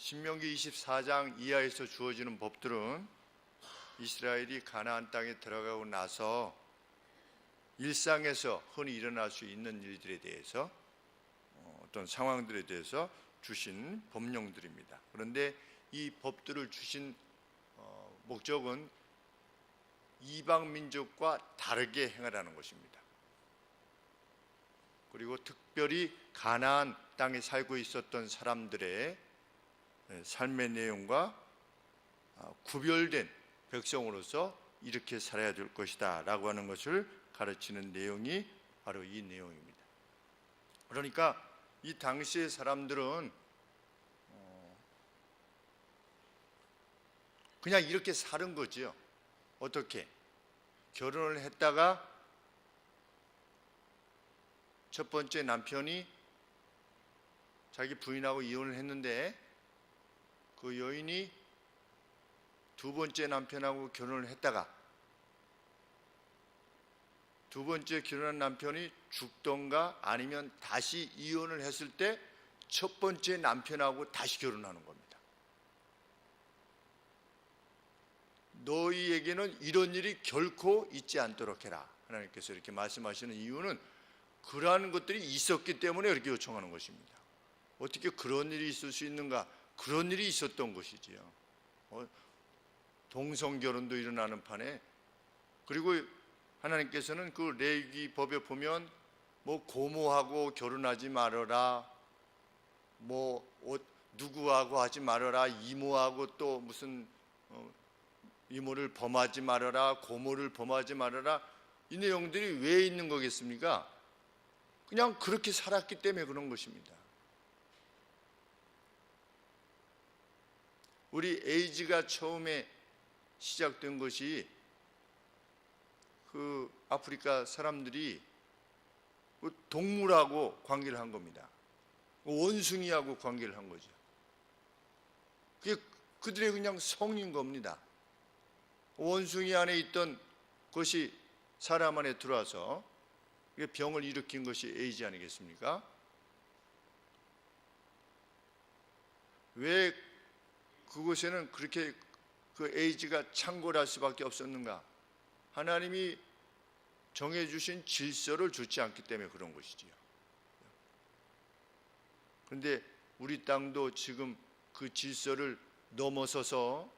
신명기 24장 이하에서 주어지는 법들은 이스라엘이 가나안 땅에 들어가고 나서 일상에서 흔히 일어날 수 있는 일들에 대해서 어떤 상황들에 대해서 주신 법령들입니다. 그런데 이 법들을 주신 목적은 이방 민족과 다르게 행하라는 것입니다. 그리고 특별히 가나안 땅에 살고 있었던 사람들의 삶의 내용과 구별된 백성으로서 이렇게 살아야 될 것이다 라고 하는 것을 가르치는 내용이 바로 이 내용입니다. 그러니까 이 당시의 사람들은 그냥 이렇게 사는 거지요. 어떻게? 결혼을 했다가 첫 번째 남편이 자기 부인하고 이혼을 했는데 그 여인이 두 번째 남편하고 결혼을 했다가 두 번째 결혼한 남편이 죽던가 아니면 다시 이혼을 했을 때 첫 번째 남편하고 다시 결혼하는 겁니다. 너희에게는 이런 일이 결코 있지 않도록 해라. 하나님께서 이렇게 말씀하시는 이유는 그러한 것들이 있었기 때문에 이렇게 요청하는 것입니다. 어떻게 그런 일이 있을 수 있는가? 그런 일이 있었던 것이지요. 동성결혼도 일어나는 판에, 그리고 하나님께서는 그 레위기 법에 보면 뭐 고모하고 결혼하지 말아라, 뭐 누구하고 하지 말아라, 이모하고 또 무슨 이모를 범하지 말아라, 고모를 범하지 말아라, 이 내용들이 왜 있는 거겠습니까? 그냥 그렇게 살았기 때문에 그런 것입니다. 우리 에이즈가 처음에 시작된 것이 그 아프리카 사람들이 동물하고 관계를 한 겁니다. 원숭이하고 관계를 한 거죠. 그게 그들의 그냥 성인 겁니다. 원숭이 안에 있던 것이 사람 안에 들어와서 병을 일으킨 것이 에이즈 아니겠습니까? 왜 그곳에는 그렇게 그 에이즈가 창궐할 수밖에 없었는가? 하나님이 정해주신 질서를 좋지 않기 때문에 그런 것이지요. 그런데 우리 땅도 지금 그 질서를 넘어서서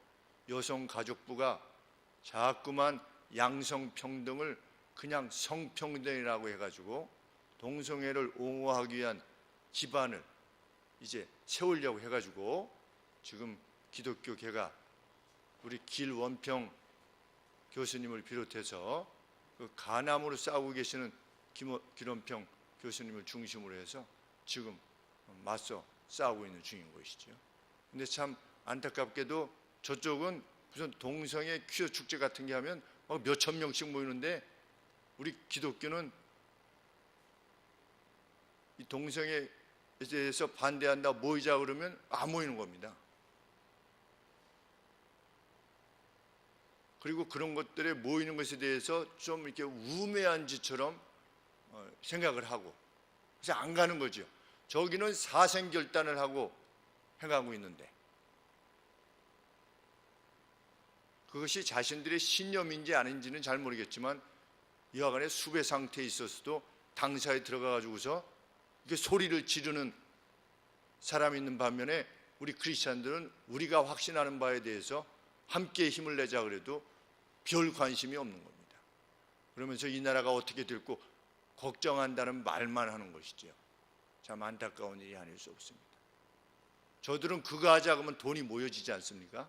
여성가족부가 자꾸만 양성평등을 그냥 성평등이라고 해가지고 동성애를 옹호하기 위한 기반을 이제 세우려고 해가지고 지금 기독교계가 우리 길원평 교수님을 비롯해서 그 간암으로 싸우고 계시는 길원평 교수님을 중심으로 해서 지금 맞서 싸우고 있는 중인 것이죠. 근데 참 안타깝게도 저쪽은 무슨 동성애 퀴어 축제 같은 게 하면 몇천 명씩 모이는데 우리 기독교는 이 동성애에 대해서 반대한다 모이자 그러면 안 모이는 겁니다. 그리고 그런 것들에 모이는 것에 대해서 좀 이렇게 우매한 짓처럼 생각을 하고 그래서 안 가는 거죠. 저기는 사생결단을 하고 행하고 있는데 그것이 자신들의 신념인지 아닌지는 잘 모르겠지만 이와 간에 수배 상태에 있어서도 당사에 들어가가지고서 이렇게 소리를 지르는 사람이 있는 반면에 우리 크리스찬들은 우리가 확신하는 바에 대해서 함께 힘을 내자 그래도 별 관심이 없는 겁니다. 그러면서 이 나라가 어떻게 될고 걱정한다는 말만 하는 것이죠. 참 안타까운 일이 아닐 수 없습니다. 저들은 그거 하자 그러면 돈이 모여지지 않습니까?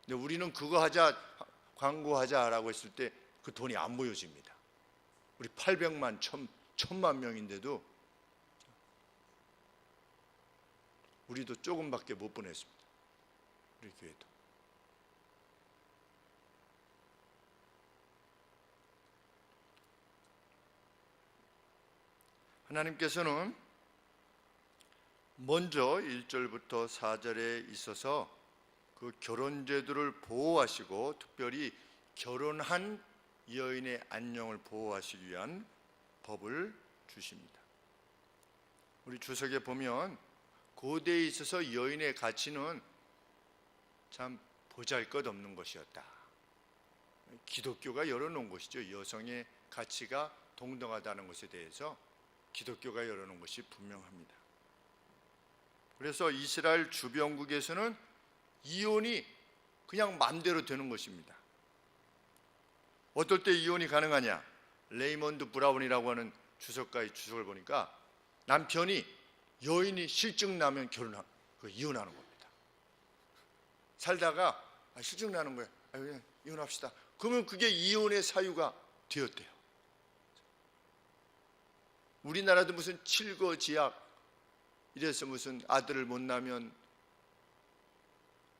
근데 우리는 그거 하자, 광고하자라고 했을 때 그 돈이 안 모여집니다. 우리 800만, 1000만 명인데도 우리도 조금밖에 못 보냈습니다. 우리 교회도. 하나님께서는 먼저 1절부터 4절에 있어서 그 결혼제도를 보호하시고 특별히 결혼한 여인의 안녕을 보호하시기 위한 법을 주십니다. 우리 주석에 보면 고대에 있어서 여인의 가치는 참 보잘것없는 것이었다. 기독교가 열어놓은 것이죠. 여성의 가치가 동등하다는 것에 대해서 기독교가 열어놓은 것이 분명합니다. 그래서 이스라엘 주변국에서는 이혼이 그냥 마음대로 되는 것입니다. 어떨 때 이혼이 가능하냐? 레이먼드 브라운이라고 하는 주석가의 주석을 보니까 남편이 여인이 실증 나면 이혼하는 겁니다. 살다가 실증 나는 거야. 그냥 이혼합시다. 그러면 그게 이혼의 사유가 되었대요. 우리나라도 무슨 칠거지약 이래서 무슨 아들을 못 낳으면,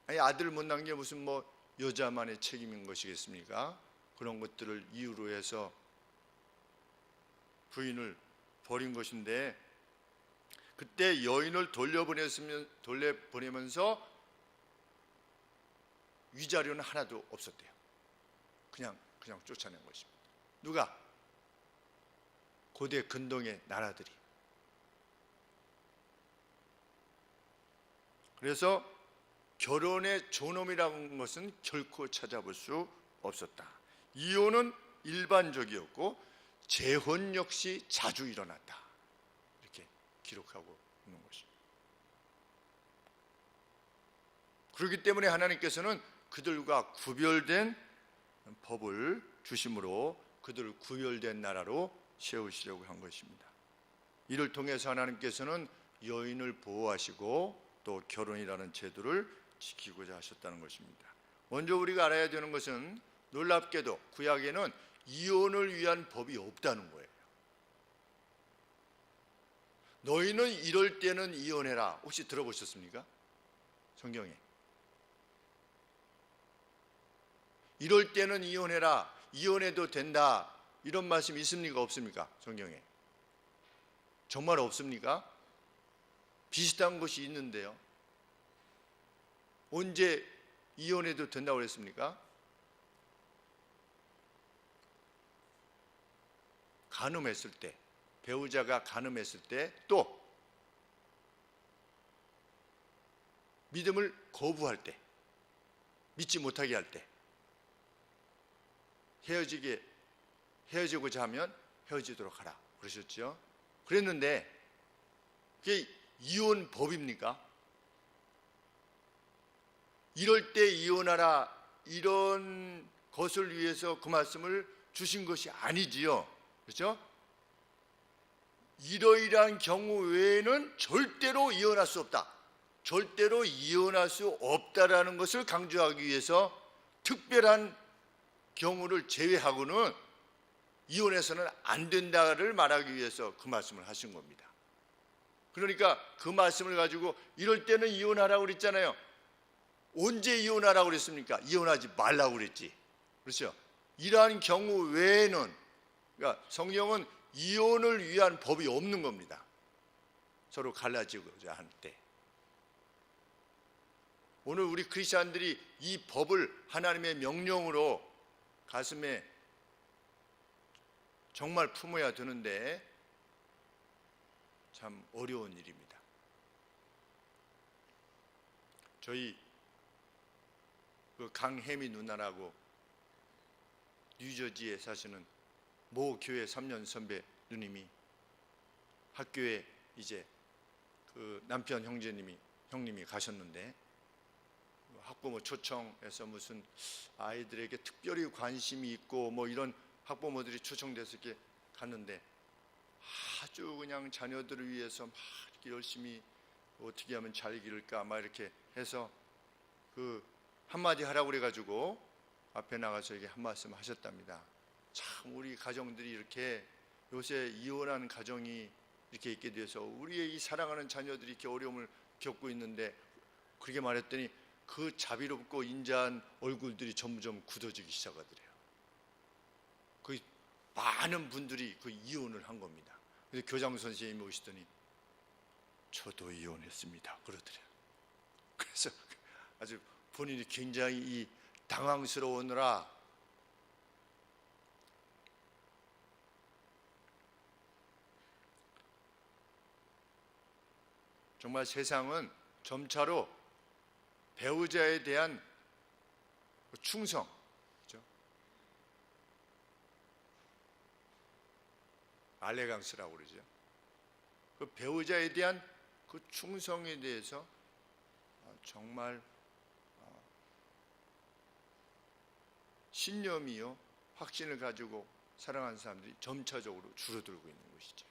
아들을 못 낳은 게 무슨 여자만의 책임인 것이겠습니까? 그런 것들을 이유로 해서 부인을 버린 것인데, 그때 여인을 돌려보내면서 위자료는 하나도 없었대요. 그냥 쫓아낸 것입니다. 누가? 고대 근동의 나라들이. 그래서 결혼의 존엄이라는 것은 결코 찾아볼 수 없었다. 이혼은 일반적이었고 재혼 역시 자주 일어났다. 이렇게 기록하고 있는 것입니다. 그렇기 때문에 하나님께서는 그들과 구별된 법을 주심으로 그들을 구별된 나라로 세우시려고 한 것입니다. 이를 통해서 하나님께서는 여인을 보호하시고 또 결혼이라는 제도를 지키고자 하셨다는 것입니다. 먼저 우리가 알아야 되는 것은 놀랍게도 구약에는 이혼을 위한 법이 없다는 거예요. 너희는 이럴 때는 이혼해라. 혹시 들어보셨습니까? 성경에. 이럴 때는 이혼해라. 이혼해도 된다. 이런 말씀이 있습니까? 없습니까? 성경에. 정말 없습니까? 비슷한 것이 있는데요. 언제 이혼해도 된다고 그랬습니까? 간음했을 때, 배우자가 간음했을 때, 또 믿음을 거부할 때, 믿지 못하게 할 때, 헤어지고자 하면 헤어지도록 하라 그러셨죠. 그랬는데 그게 이혼법입니까? 이럴 때 이혼하라 이런 것을 위해서 그 말씀을 주신 것이 아니지요. 그렇죠? 이러이러한 경우 외에는 절대로 이혼할 수 없다. 절대로 이혼할 수 없다라는 것을 강조하기 위해서 특별한 경우를 제외하고는 이혼해서는 안 된다를 말하기 위해서 그 말씀을 하신 겁니다. 그러니까 그 말씀을 가지고 이럴 때는 이혼하라고 그랬잖아요. 언제 이혼하라고 그랬습니까? 이혼하지 말라고 그랬지. 그렇죠? 이러한 경우 외에는, 그러니까 성경은 이혼을 위한 법이 없는 겁니다. 서로 갈라지고자 할 때. 오늘 우리 크리스찬들이 이 법을 하나님의 명령으로 가슴에 정말 품어야 되는데 참 어려운 일입니다. 저희 그 강혜미 누나라고 뉴저지에 사시는 모 교회 3년 선배 누님이 학교에 이제 그 남편 형님이 가셨는데 학부모 초청해서 무슨 아이들에게 특별히 관심이 있고 이런 학부모들이 초청돼서 이렇게 갔는데 아주 그냥 자녀들을 위해서 막 이렇게 열심히 어떻게 하면 잘 기를까 막 이렇게 해서 그 한마디 하라고 그래가지고 앞에 나가서 이렇게 한 말씀 하셨답니다. 참 우리 가정들이 이렇게 요새 이혼한 가정이 이렇게 있게 돼서 우리의 이 사랑하는 자녀들이 이렇게 어려움을 겪고 있는데, 그렇게 말했더니 그 자비롭고 인자한 얼굴들이 점점 굳어지기 시작하더래요. 그 많은 분들이 그 이혼을 한 겁니다. 그래서 교장 선생님이 오시더니 저도 이혼했습니다 그러더래요. 그래서 아주 본인이 굉장히 당황스러우느라 정말 세상은 점차로 배우자에 대한 충성, 그렇죠? 알레강스라고 그러죠. 그 배우자에 대한 그 충성에 대해서 정말 신념이요, 확신을 가지고 사랑하는 사람들이 점차적으로 줄어들고 있는 것이죠.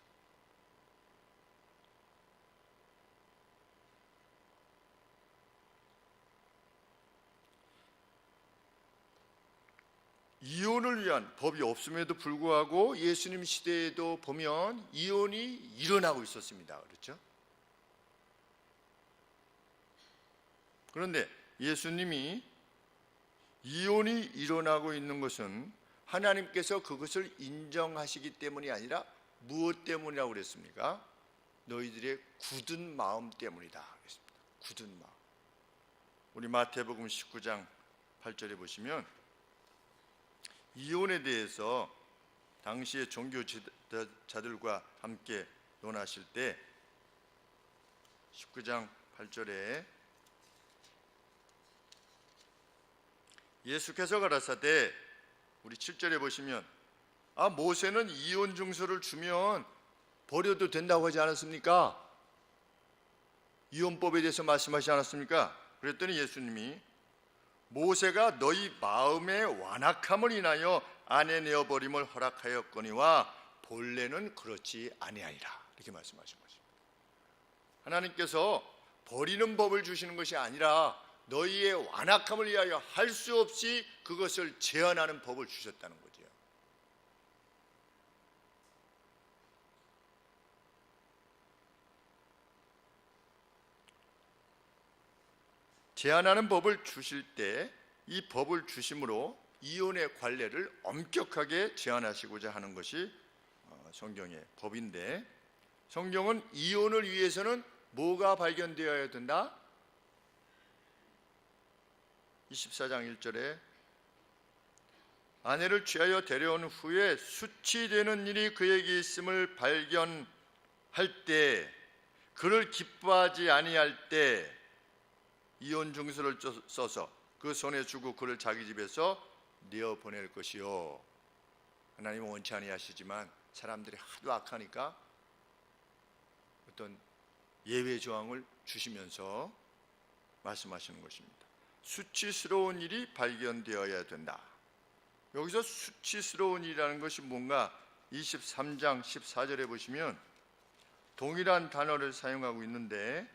이혼을 위한 법이 없음에도 불구하고 예수님 시대에도 보면 이혼이 일어나고 있었습니다. 그렇죠? 그런데 예수님이 이혼이 일어나고 있는 것은 하나님께서 그것을 인정하시기 때문이 아니라 무엇 때문이라고 그랬습니까? 너희들의 굳은 마음 때문이다 그랬습니다. 굳은 마음. 우리 마태복음 19장 8절에 보시면 이혼에 대해서 당시의 종교자들과 함께 논하실 때 19장 8절에 예수께서 가라사대, 우리 7절에 보시면 모세는 이혼 증서를 주면 버려도 된다고 하지 않았습니까? 이혼법에 대해서 말씀하지 않았습니까? 그랬더니 예수님이 모세가 너희 마음의 완악함을 인하여 아내 내어버림을 허락하였거니와 본래는 그렇지 아니하니라, 이렇게 말씀하신 것입니다. 하나님께서 버리는 법을 주시는 것이 아니라 너희의 완악함을 위하여 할 수 없이 그것을 제한하는 법을 주셨다는 거죠. 제한하는 법을 주실 때 이 법을 주심으로 이혼의 관례를 엄격하게 제한하시고자 하는 것이 성경의 법인데, 성경은 이혼을 위해서는 뭐가 발견되어야 된다? 24장 1절에 아내를 취하여 데려온 후에 수치되는 일이 그에게 있음을 발견할 때, 그를 기뻐하지 아니할 때 이혼 증서를 써서 그 손에 주고 그를 자기 집에서 내어 보낼 것이요. 하나님은 원치 아니하시지만 사람들이 하도 악하니까 어떤 예외 조항을 주시면서 말씀하시는 것입니다. 수치스러운 일이 발견되어야 된다. 여기서 수치스러운 일이라는 것이 뭔가 23장 14절에 보시면 동일한 단어를 사용하고 있는데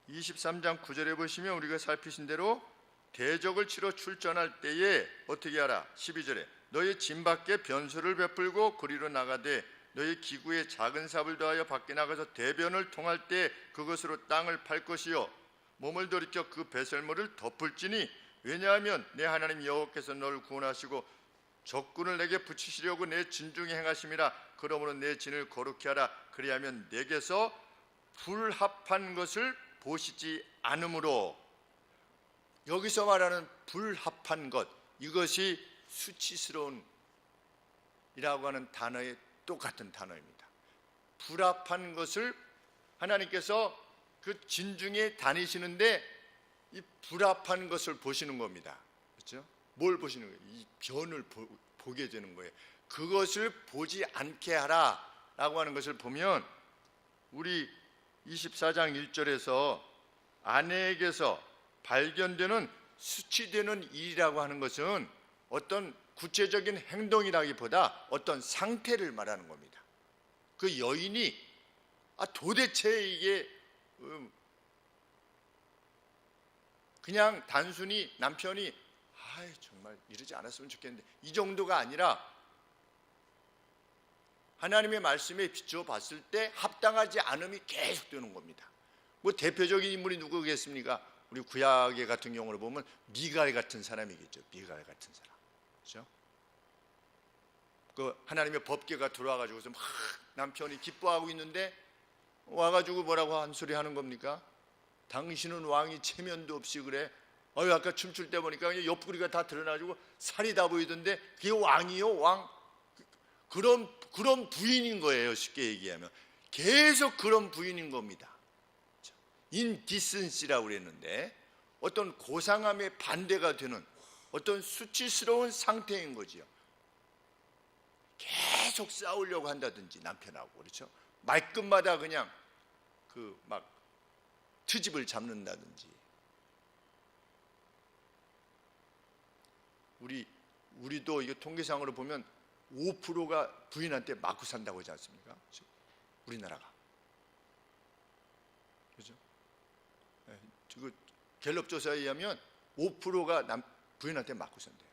23장 9절에 보시면 우리가 살피신 대로 대적을 치러 출전할 때에 어떻게 하라? 12절에 너희 진 밖에 변수를 베풀고 그리로 나가되 너희 기구에 작은 삽을 더하여 밖에 나가서 대변을 통할 때 그것으로 땅을 팔 것이요 몸을 돌이켜 그 배설물을 덮을지니 왜냐하면 내 하나님 여호와께서 너를 구원하시고 적군을 내게 붙이시려고 내 진중에 행하심이라. 그러므로 내 진을 거룩히 하라. 그리하면 내게서 불합한 것을 보시지 않으므로. 여기서 말하는 불합한 것, 이것이 수치스러운 이라고 하는 단어의 똑같은 단어입니다. 불합한 것을 하나님께서 그 진중에 다니시는데 이 불합한 것을 보시는 겁니다. 그렇죠? 뭘 보시는 거예요? 이 변을 보게 되는 거예요. 그것을 보지 않게 하라라고 하는 것을 보면 우리 24장 1절에서 아내에게서 발견되는 수치되는 일이라고 하는 것은 어떤 구체적인 행동이라기보다 어떤 상태를 말하는 겁니다. 그 여인이 도대체 이게 그냥 단순히 남편이 정말 이러지 않았으면 좋겠는데 이 정도가 아니라 하나님의 말씀에 비추어 봤을 때 합당하지 않음이 계속되는 겁니다. 뭐 대표적인 인물이 누구겠습니까? 우리 구약의 같은 경우를 보면 미갈 같은 사람이겠죠. 미갈 같은 사람. 그렇죠? 그 하나님의 법궤가 들어와가지고서 막 남편이 기뻐하고 있는데 와가지고 뭐라고 한 소리 하는 겁니까? 당신은 왕이 체면도 없이 그래. 아까 춤출 때 보니까 옆구리가 다 드러나가지고 살이 다 보이던데 그게 왕이요? 왕? 그런 그런 부인인 거예요. 쉽게 얘기하면 계속 그런 부인인 겁니다. 인디센시라고 그랬는데 어떤 고상함의 반대가 되는 어떤 수치스러운 상태인 거지요. 계속 싸우려고 한다든지 남편하고, 그렇죠? 말끝마다 그냥 그 막 트집을 잡는다든지. 우리도 이거 통계상으로 보면 5%가 부인한테 맞고 산다고 하지 않습니까? 우리나라가. 그렇죠? 네, 그 갤럽 조사에 의하면 5%가 부인한테 맞고 산대요.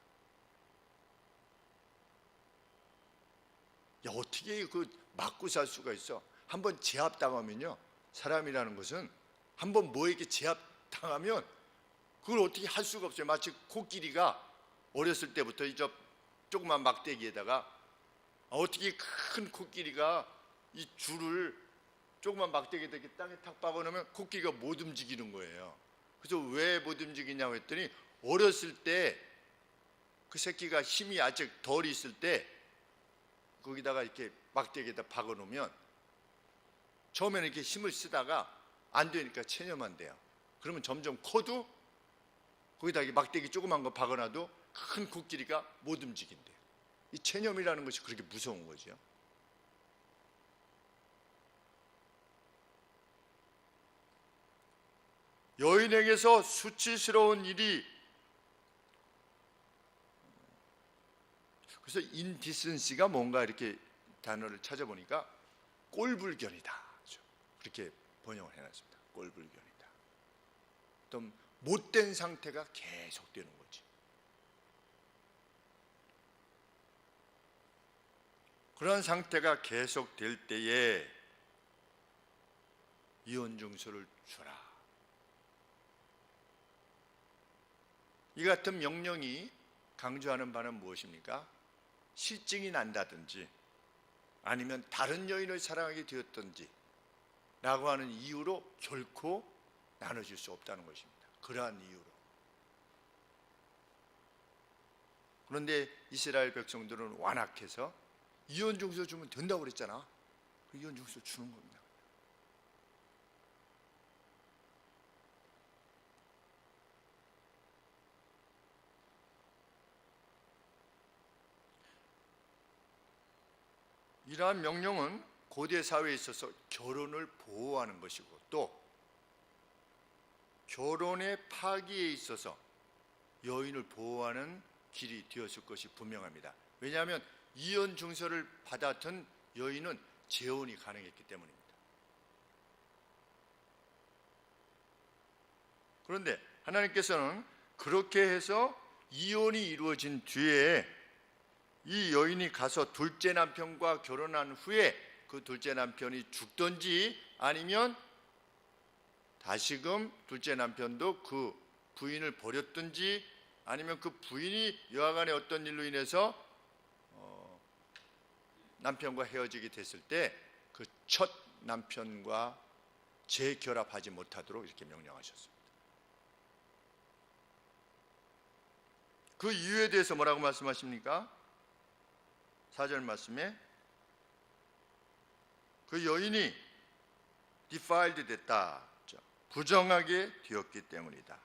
야, 어떻게 그 맞고 살 수가 있어? 한번 제압당하면요, 사람이라는 것은 한번 뭐에게 제압당하면 그걸 어떻게 할 수가 없어요. 마치 코끼리가 어렸을 때부터 이 조그만 막대기에다가 어떻게 큰 코끼리가 이 줄을 조그만 막대기에다 이렇게 땅에 탁 박아놓으면 코끼리가 못 움직이는 거예요. 그래서 왜 못 움직이냐고 했더니 어렸을 때 그 새끼가 힘이 아직 덜 있을 때 거기다가 이렇게 막대기에다 박아놓으면 처음에는 이렇게 힘을 쓰다가 안 되니까 체념한대요. 그러면 점점 커도 거기다 막대기 조그만 거 박아놔도 큰 코끼리가 못 움직인대요. 이 체념이라는 것이 그렇게 무서운 거죠. 여인에게서 수치스러운 일이, 그래서 인디센시가 뭔가 이렇게 단어를 찾아보니까 꼴불견이다, 그렇게 번역을 해놨습니다. 꼴불견이다. 좀 못된 상태가 계속되는 거지. 그런 상태가 계속될 때에 이혼 증서를 주라. 이 같은 명령이 강조하는 바는 무엇입니까? 실증이 난다든지 아니면 다른 여인을 사랑하게 되었든지 라고 하는 이유로 결코 나눠질 수 없다는 것입니다. 그러한 이유로. 그런데 이스라엘 백성들은 완악해서 이혼 증서 주면 된다고 그랬잖아. 그 이혼 증서 주는 겁니다. 이러한 명령은 고대 사회에 있어서 결혼을 보호하는 것이고 또 결혼의 파기에 있어서 여인을 보호하는 길이 되었을 것이 분명합니다. 왜냐하면 이혼 증서를 받았던 여인은 재혼이 가능했기 때문입니다. 그런데 하나님께서는 그렇게 해서 이혼이 이루어진 뒤에 이 여인이 가서 둘째 남편과 결혼한 후에 그 둘째 남편이 죽든지 아니면 다시금 둘째 남편도 그 부인을 버렸든지 아니면 그 부인이 여하간의 어떤 일로 인해서 남편과 헤어지게 됐을 때 그 첫 남편과 재결합하지 못하도록 이렇게 명령하셨습니다. 그 이유에 대해서 뭐라고 말씀하십니까? 4절 말씀에 그 여인이 defiled 됐다, 부정하게 되었기 때문이다.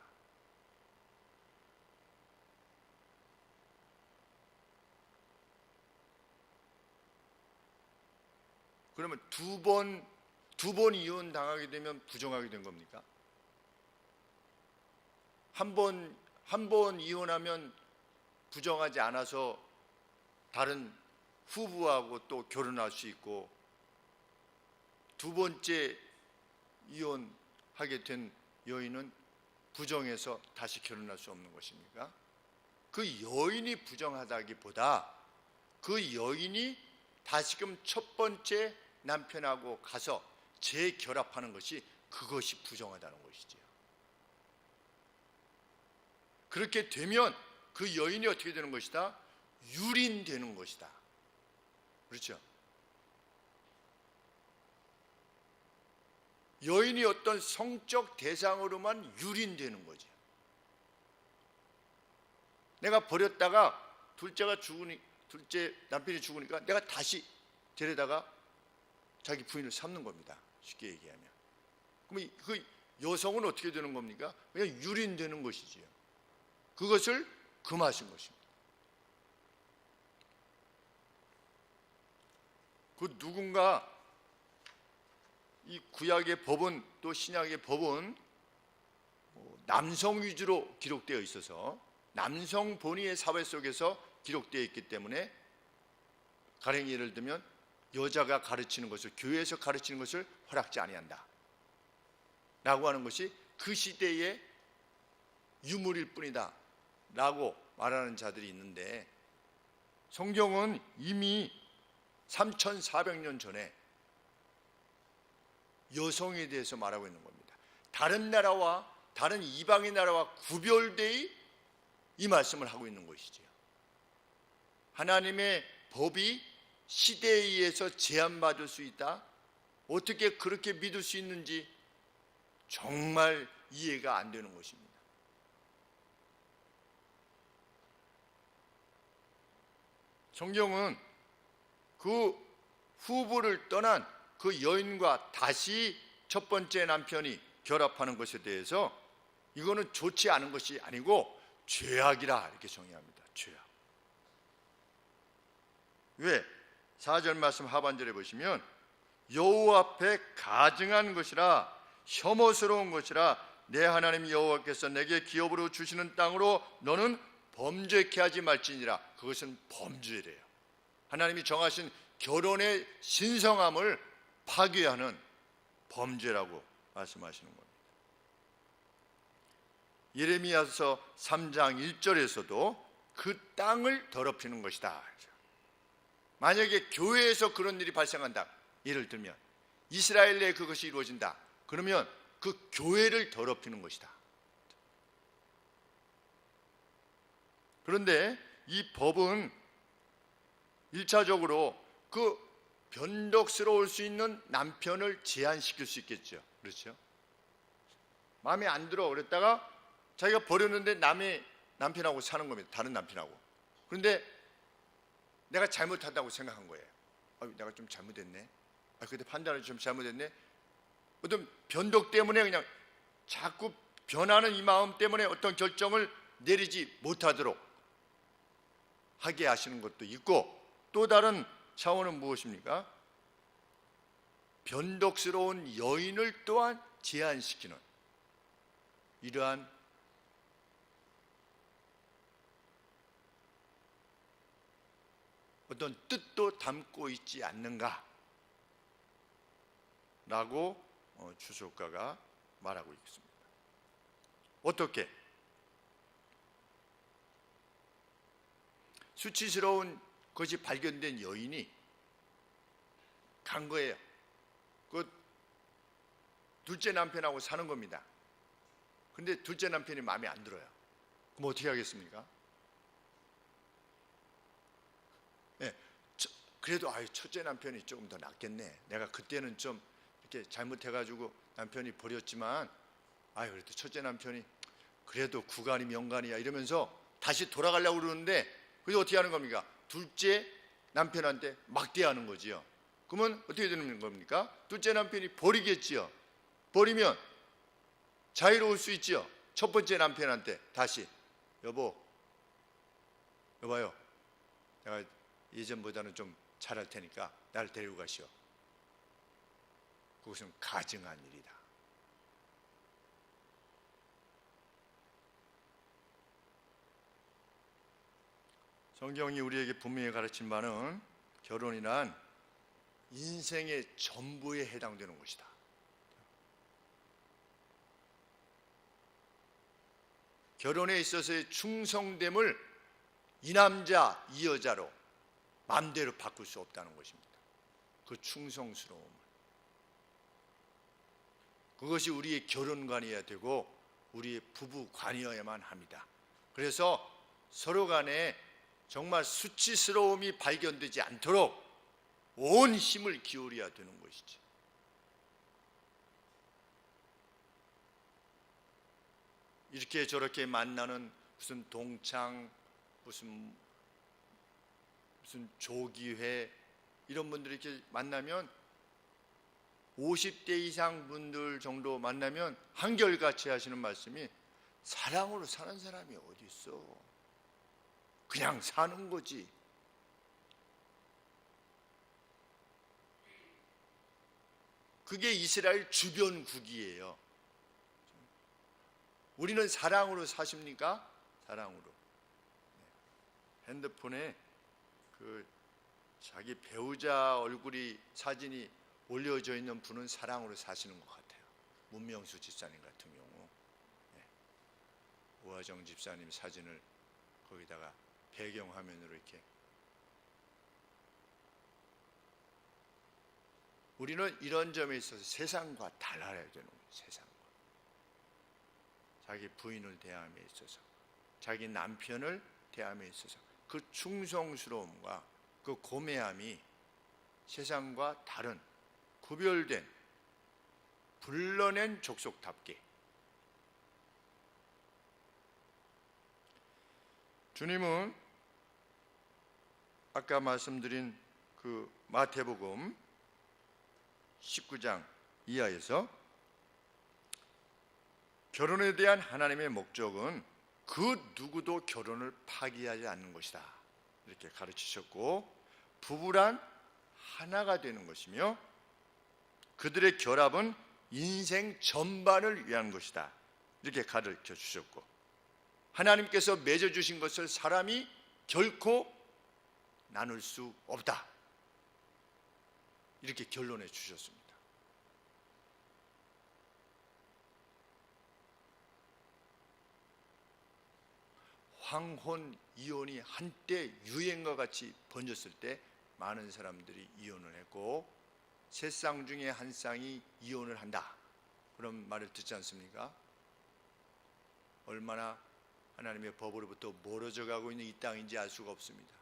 그러면 두 번 이혼 당하게 되면 부정하게 된 겁니까? 한 번 이혼하면 부정하지 않아서 다른 후부하고 또 결혼할 수 있고 두 번째 이혼하게 된 여인은 부정해서 다시 결혼할 수 없는 것입니까? 그 여인이 부정하다기보다 그 여인이 다시금 첫 번째 남편하고 가서 재결합하는 것이 그것이 부정하다는 것이지요. 그렇게 되면 그 여인이 어떻게 되는 것이다? 유린되는 것이다. 그렇죠? 여인이 어떤 성적 대상으로만 유린되는 거죠. 내가 버렸다가 둘째 남편이 죽으니까 내가 다시 데려다가 자기 부인을 삼는 겁니다. 쉽게 얘기하면. 그럼 그 여성은 어떻게 되는 겁니까? 그냥 유린되는 것이지요. 그것을 금하신 것입니다. 그 누군가 이 구약의 법은 또 신약의 법은 남성 위주로 기록되어 있어서 남성 본위의 사회 속에서 기록되어 있기 때문에 가령 예를 들면 여자가 가르치는 것을 교회에서 가르치는 것을 허락지 아니한다 라고 하는 것이 그 시대의 유물일 뿐이다 라고 말하는 자들이 있는데 성경은 이미 3400년 전에 여성에 대해서 말하고 있는 겁니다. 다른 나라와 다른 이방의 나라와 구별되어 이 말씀을 하고 있는 것이지요. 하나님의 법이 시대에 의해서 제한받을 수 있다? 어떻게 그렇게 믿을 수 있는지 정말 이해가 안 되는 것입니다. 성경은 그 후보를 떠난 그 여인과 다시 첫 번째 남편이 결합하는 것에 대해서 이거는 좋지 않은 것이 아니고 죄악이라 이렇게 정의합니다. 죄악. 왜? 4절 말씀 하반절에 보시면 여호와 앞에 가증한 것이라 혐오스러운 것이라 내 하나님 여호와께서 내게 기업으로 주시는 땅으로 너는 범죄케 하지 말지니라. 그것은 범죄래요. 하나님이 정하신 결혼의 신성함을 파괴하는 범죄라고 말씀하시는 겁니다. 예레미야서 3장 1절에서도 그 땅을 더럽히는 것이다. 만약에 교회에서 그런 일이 발생한다, 예를 들면 이스라엘 내에 그것이 이루어진다, 그러면 그 교회를 더럽히는 것이다. 그런데 이 법은 1차적으로 그 변덕스러울 수 있는 남편을 제한시킬 수 있겠죠. 그렇죠? 마음에 안 들어 그랬다가 자기가 버렸는데 남의 남편하고 사는 겁니다. 다른 남편하고. 그런데 내가 잘못하다고 생각한 거예요. 내가 좀 잘못했네. 그때 판단을 좀 잘못했네. 어떤 변덕 때문에 그냥 자꾸 변하는 이 마음 때문에 어떤 결정을 내리지 못하도록 하게 하시는 것도 있고, 또 다른 차원은 무엇입니까? 변덕스러운 여인을 또한 제한시키는 이러한 어떤 뜻도 담고 있지 않는가 라고 주석가가 말하고 있습니다. 어떻게? 수치스러운 것이 발견된 여인이 간 거예요. 그 둘째 남편하고 사는 겁니다. 근데 둘째 남편이 마음에 안 들어요. 그럼 어떻게 하겠습니까? 네, 그래도 첫째 남편이 조금 더 낫겠네. 내가 그때는 좀 이렇게 잘못해가지고 남편이 버렸지만 그래도 첫째 남편이 그래도 구간이 명간이야 이러면서 다시 돌아가려고 그러는데, 그래서 어떻게 하는 겁니까? 둘째 남편한테 막대하는 거지요. 그러면 어떻게 되는 겁니까? 둘째 남편이 버리겠지요. 버리면 자유로울 수 있지요. 첫 번째 남편한테 다시 여보요, 내가 예전보다는 좀 잘할 테니까 나를 데리고 가시오. 그것은 가증한 일이다. 성경이 우리에게 분명히 가르친 바는 결혼이란 인생의 전부에 해당되는 것이다. 결혼에 있어서의 충성됨을 이 남자 이 여자로 마음대로 바꿀 수 없다는 것입니다. 그 충성스러움을, 그것이 우리의 결혼관이어야 되고 우리의 부부관이어야만 합니다. 그래서 서로 간에 정말 수치스러움이 발견되지 않도록 온 힘을 기울여야 되는 것이지. 이렇게 저렇게 만나는 무슨 동창, 무슨 조기회, 이런 분들 이렇게 만나면 50대 이상 분들 정도 만나면 한결같이 하시는 말씀이 사랑으로 사는 사람이 어디 있어? 그냥 사는 거지. 그게 이스라엘 주변국이에요. 우리는 사랑으로 사십니까? 사랑으로. 핸드폰에 그 자기 배우자 얼굴이 사진이 올려져 있는 분은 사랑으로 사시는 것 같아요. 문명수 집사님 같은 경우, 오하정 집사님 사진을 거기다가 배경화면으로 이렇게. 우리는 이런 점에 있어서 세상과 달라야 되는 거예요. 세상과. 자기 부인을 대함에 있어서, 자기 남편을 대함에 있어서 그 충성스러움과 그 고매함이 세상과 다른 구별된 불러낸 족속답게. 주님은 아까 말씀드린 그 마태복음 19장 이하에서 결혼에 대한 하나님의 목적은 그 누구도 결혼을 파기하지 않는 것이다, 이렇게 가르치셨고, 부부란 하나가 되는 것이며 그들의 결합은 인생 전반을 위한 것이다, 이렇게 가르쳐 주셨고, 하나님께서 맺어주신 것을 사람이 결코 나눌 수 없다, 이렇게 결론해 주셨습니다. 황혼 이혼이 한때 유행과 같이 번졌을 때 많은 사람들이 이혼을 했고, 세 쌍 중에 한 쌍이 이혼을 한다, 그런 말을 듣지 않습니까? 얼마나 하나님의 법으로부터 멀어져 가고 있는 이 땅인지 알 수가 없습니다.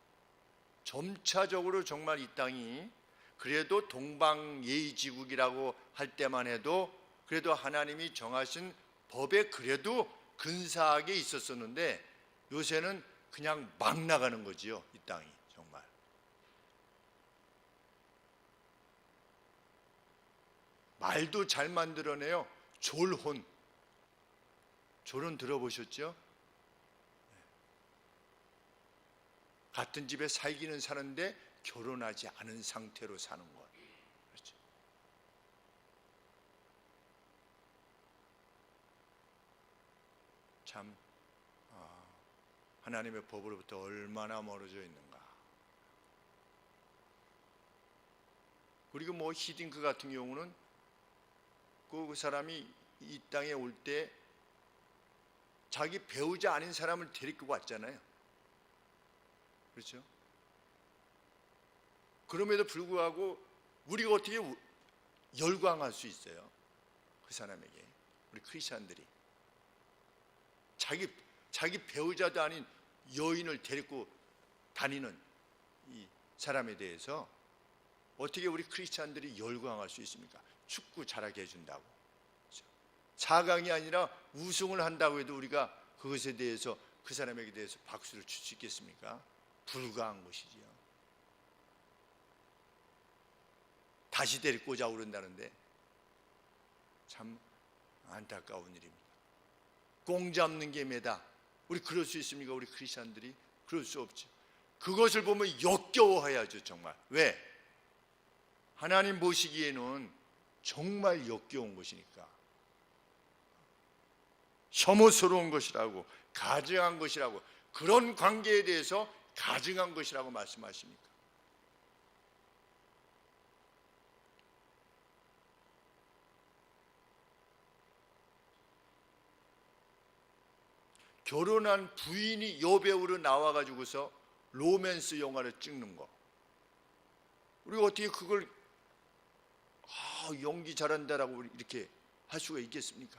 점차적으로 정말 이 땅이 그래도 동방예의지국이라고 할 때만 해도 그래도 하나님이 정하신 법에 그래도 근사하게 있었었는데, 요새는 그냥 막 나가는 거지요, 이 땅이. 정말 말도 잘 만들어내요. 졸혼. 졸혼 들어보셨죠? 같은 집에 살기는 사는데 결혼하지 않은 상태로 사는 것. 그렇죠? 참 하나님의 법으로부터 얼마나 멀어져 있는가. 그리고 뭐 히딩크 같은 경우는 그 사람이 이 땅에 올 때 자기 배우자 아닌 사람을 데리고 왔잖아요. 그렇죠? 그럼에도 불구하고 우리가 어떻게 열광할 수 있어요? 그 사람에게, 우리 크리스천들이 자기 배우자도 아닌 여인을 데리고 다니는 이 사람에 대해서 어떻게 우리 크리스천들이 열광할 수 있습니까? 축구 잘하게 해준다고, 4강이 아니라 우승을 한다고 해도 우리가 그것에 대해서, 그 사람에게 대해서 박수를 칠 수 있겠습니까? 불가한 것이지요. 다시 데리고 오자고 그런다는데 참 안타까운 일입니다. 꽁 잡는 게 매다. 우리 그럴 수 있습니까? 우리 크리스천들이 그럴 수 없죠. 그것을 보면 역겨워해야죠. 정말. 왜? 하나님 보시기에는 정말 역겨운 것이니까, 혐오스러운 것이라고, 가증한 것이라고, 그런 관계에 대해서 가증한 것이라고 말씀하십니까? 결혼한 부인이 여배우로 나와가지고서 로맨스 영화를 찍는 거, 우리가 어떻게 그걸 연기 잘한다라고 이렇게 할 수가 있겠습니까?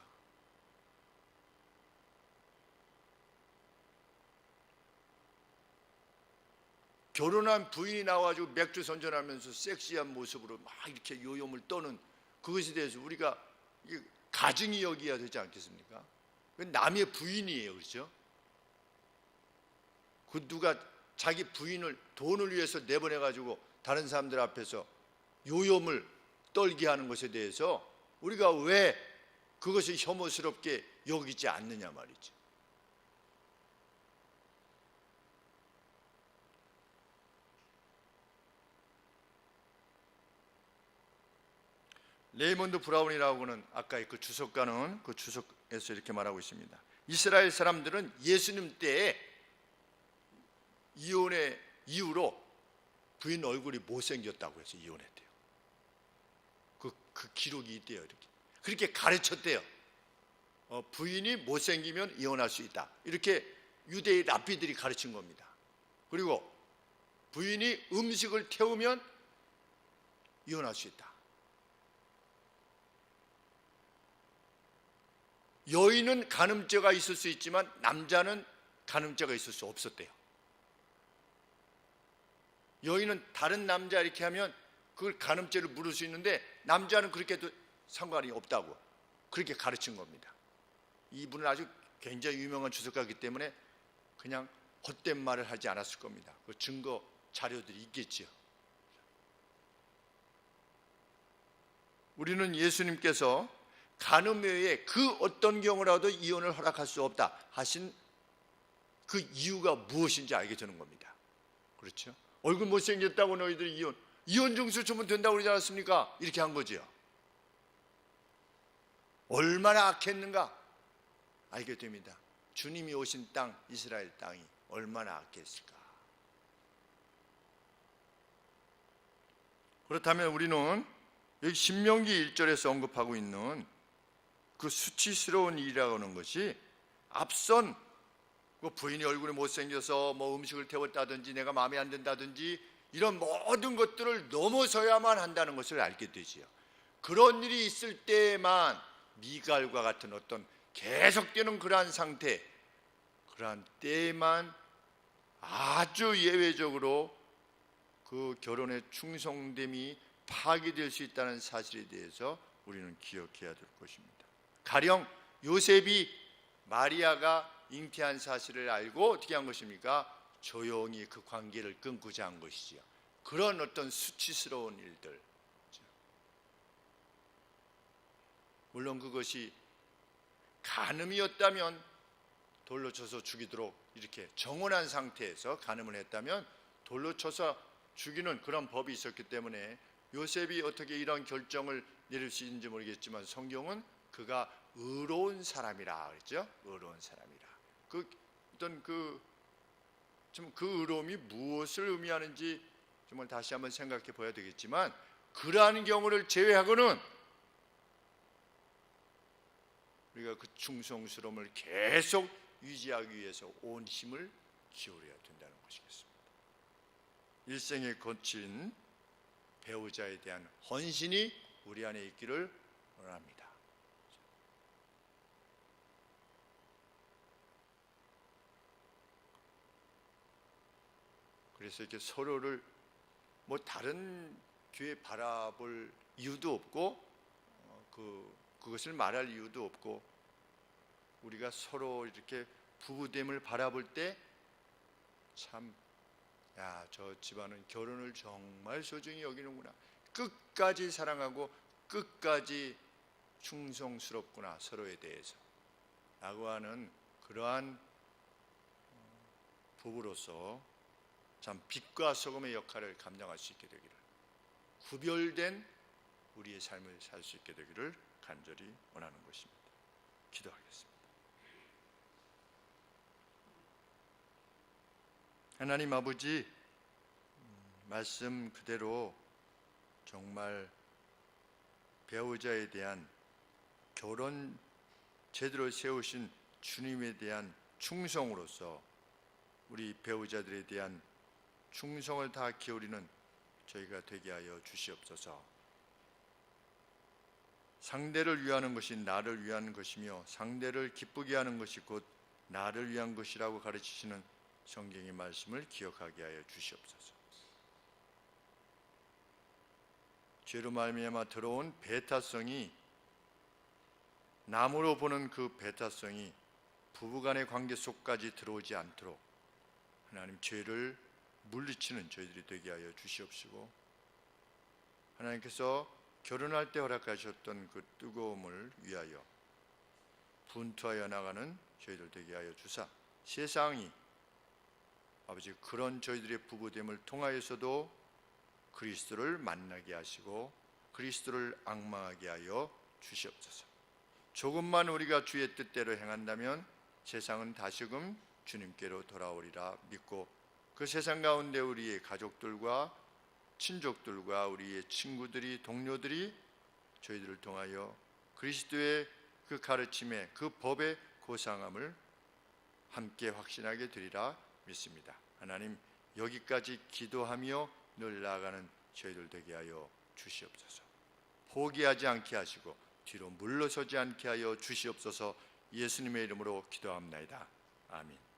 결혼한 부인이 나와가지고 맥주 선전하면서 섹시한 모습으로 막 이렇게 요염을 떠는 그것에 대해서 우리가 가증히 여겨야 되지 않겠습니까? 남의 부인이에요, 그렇죠? 그 누가 자기 부인을 돈을 위해서 내보내가지고 다른 사람들 앞에서 요염을 떨게 하는 것에 대해서 우리가 왜 그것을 혐오스럽게 여기지 않느냐 말이지. 레이먼드 브라운이라고는 아까 그 주석가는 그 주석에서 이렇게 말하고 있습니다. 이스라엘 사람들은 예수님 때에 이혼의 이유로 부인 얼굴이 못생겼다고 해서 이혼했대요. 그 기록이 있대요. 이렇게 그렇게 가르쳤대요. 부인이 못생기면 이혼할 수 있다. 이렇게 유대의 랍비들이 가르친 겁니다. 그리고 부인이 음식을 태우면 이혼할 수 있다. 여인은 간음죄가 있을 수 있지만 남자는 간음죄가 있을 수 없었대요. 여인은 다른 남자 이렇게 하면 그걸 간음죄를 물을 수 있는데 남자는 그렇게 해도 상관이 없다고 그렇게 가르친 겁니다. 이분은 아주 굉장히 유명한 주석가이기 때문에 그냥 헛된 말을 하지 않았을 겁니다. 그 증거 자료들이 있겠지요. 우리는 예수님께서 간음 외에 그 어떤 경우라도 이혼을 허락할 수 없다 하신 그 이유가 무엇인지 알게 되는 겁니다. 그렇죠? 얼굴 못생겼다고 너희들이 이혼 증서 주면 된다고 그러지 않았습니까? 이렇게 한 거지요. 얼마나 악했는가 알게 됩니다. 주님이 오신 땅, 이스라엘 땅이 얼마나 악했을까. 그렇다면 우리는 여기 신명기 1절에서 언급하고 있는 그 수치스러운 일이라고 하는 것이 앞선 그 부인이 얼굴이 못생겨서 뭐 음식을 태웠다든지 내가 마음에 안 든다든지 이런 모든 것들을 넘어서야만 한다는 것을 알게 되지요. 그런 일이 있을 때만 미갈과 같은 어떤 계속되는 그러한 상태, 그러한 때에만 아주 예외적으로 그 결혼의 충성됨이 파괴될 수 있다는 사실에 대해서 우리는 기억해야 될 것입니다. 가령 요셉이 마리아가 잉태한 사실을 알고 어떻게 한 것입니까? 조용히 그 관계를 끊고자 한 것이지요. 그런 어떤 수치스러운 일들, 물론 그것이 간음이었다면 돌로 쳐서 죽이도록 이렇게 정혼한 상태에서 간음을 했다면 돌로 쳐서 죽이는 그런 법이 있었기 때문에 요셉이 어떻게 이런 결정을 내릴 수 있는지 모르겠지만 성경은 그가 의로운 사람이라 그랬죠. 의로운 사람이라. 그 의로움이 무엇을 의미하는지 정말 다시 한번 생각해 봐야 되겠지만 그러한 경우를 제외하고는 우리가 그 충성스러움을 계속 유지하기 위해서 온 힘을 기울여야 된다는 것이겠습니다. 일생에 거친 배우자에 대한 헌신이 우리 안에 있기를 원합니다. 그래서 이렇게 서로를 뭐 다른 교회 바라볼 이유도 없고 그것을 말할 이유도 없고 우리가 서로 이렇게 부부됨을 바라볼 때 참 저 집안은 결혼을 정말 소중히 여기는구나. 끝까지 사랑하고 끝까지 충성스럽구나 서로에 대해서 라고 하는 그러한 부부로서 참 빛과 소금의 역할을 감당할 수 있게 되기를, 구별된 우리의 삶을 살 수 있게 되기를 간절히 원하는 것입니다. 기도하겠습니다. 하나님 아버지, 말씀 그대로 정말 배우자에 대한 결혼 제대로 세우신 주님에 대한 충성으로서 우리 배우자들에 대한 충성을 다 기울이는 저희가 되게 하여 주시옵소서. 상대를 위하는 것이 나를 위한 것이며 상대를 기쁘게 하는 것이 곧 나를 위한 것이라고 가르치시는 성경의 말씀을 기억하게 하여 주시옵소서. 죄로 말미암아 들어온 배타성이, 남으로 보는 그 배타성이 부부간의 관계 속까지 들어오지 않도록 하나님 죄를 물리치는 저희들이 되게 하여 주시옵시고, 하나님께서 결혼할 때 허락하셨던 그 뜨거움을 위하여 분투하여 나가는 저희들 되게 하여 주사, 세상이 아버지 그런 저희들의 부부됨을 통하여서도 그리스도를 만나게 하시고 그리스도를 앙망하게 하여 주시옵소서. 조금만 우리가 주의 뜻대로 행한다면 세상은 다시금 주님께로 돌아오리라 믿고, 그 세상 가운데 우리의 가족들과 친족들과 우리의 친구들이, 동료들이 저희들을 통하여 그리스도의 그 가르침에, 그 법의 고상함을 함께 확신하게 되리라 믿습니다. 하나님, 여기까지 기도하며 늘 나아가는 저희들 되게 하여 주시옵소서. 포기하지 않게 하시고 뒤로 물러서지 않게 하여 주시옵소서. 예수님의 이름으로 기도합나이다. 아멘.